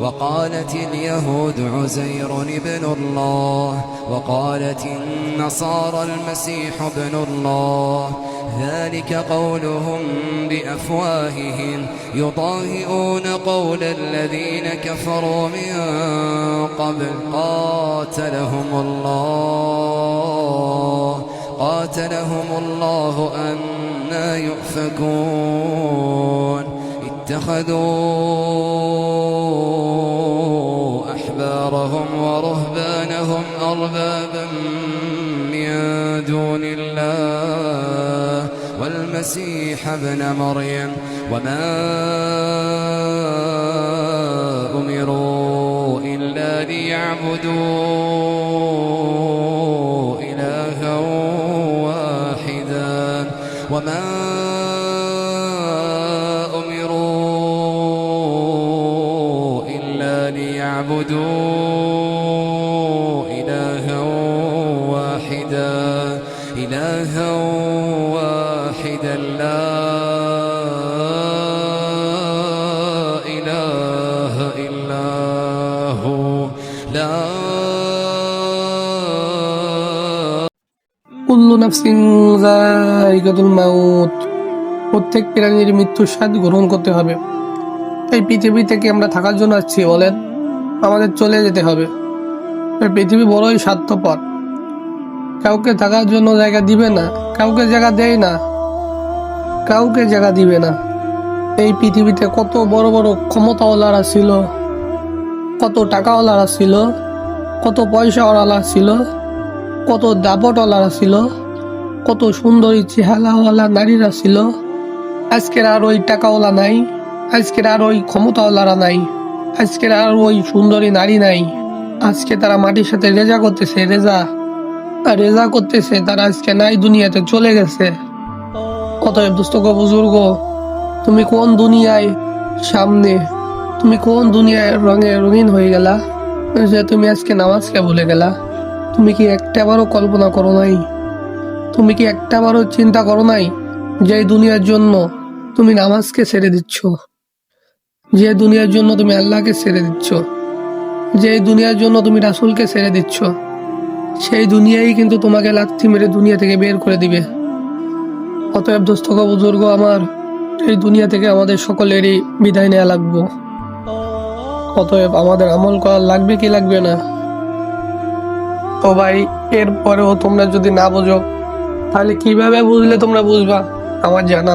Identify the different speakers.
Speaker 1: وقالت اليهود عزير ابن الله وقالت النصارى المسيح ابن الله ذلك قولهم بأفواههم يضاهئون قول الذين كفروا من قبل قاتلهم الله أنى يؤفكون اتخذوا أحبارهم ورهبانهم أربابا من دون الله والمسيح ابن مريم وما أمروا إلا ليعبدوا إلها واحدا وما أمروا إلا ليعبدوا إلها واحدا لا إله إلا هو لا
Speaker 2: কুল্লু নাফসিন যায়িকাতুল মাউত। প্রত্যেক প্রাণীর মৃত্যুর স্বাদ গ্রহণ করতে হবে। এই পৃথিবী থেকে আমরা থাকার জন্য আসছি, বলেন? আমাদের চলে যেতে হবে। এই পৃথিবী বড়ই স্বার্থপর, কাউকে থাকার জন্য জায়গা দিবে না, কাউকে জায়গা দেয় না, কাউকে জায়গা দিবে না। এই পৃথিবীতে কত বড় বড় ক্ষমতাওয়ালারা ছিল, কত টাকাওয়ালারা ছিল, কত পয়সাওয়ালা ছিল, কত দাপটওয়ালারা ছিল, কত সুন্দরী চেহারাওয়ালা নারীরা ছিল। আজকের আর ওই টাকাওয়ালা নাই, আজকের আর ওই ক্ষমতাওয়ালারা নাই, আজকের আর ওই সুন্দরী নারী নাই। আজকে তারা মাটির সাথে রেজা করতেছে, রেজা করতেছে। তারা আজকে নাই, দুনিয়াতে চলে গেছে। অতএব দোস্ত গো, বুজুর্গ, তুমি কোন দুনিয়ায় সামনে, তুমি কোন দুনিয়ায় রঙিন হয়ে গেলা যে তুমি আজকে নামাজকে ভুলে গেলা? তুমি কি একটাবারও কল্পনা করো নাই? তুমি কি একটাবারও চিন্তা করো নাই যে দুনিয়ার জন্য তুমি নামাজকে ছেড়ে দিচ্ছ, যে দুনিয়ার জন্য তুমি আল্লাহকে ছেড়ে দিচ্ছ, যে দুনিয়ার জন্য তুমি রাসূলকে ছেড়ে দিচ্ছ, সেই দুনিয়াই কিন্তু তোমাকে লাথি মেরে দুনিয়া থেকে বের করে দিবে। অতএব দোস্ত গো, বুজুর্গ আমার, এই দুনিয়া থেকে আমাদের সকলেরই বিদায় নেওয়া লাগবে। অতএব আমাদের আমল করা লাগবে কি লাগবে না? তো ভাই, এরপরেও তোমরা যদি না বোঝো, তাহলে কিভাবে বুঝলে তোমরা বুঝবা আমার জানা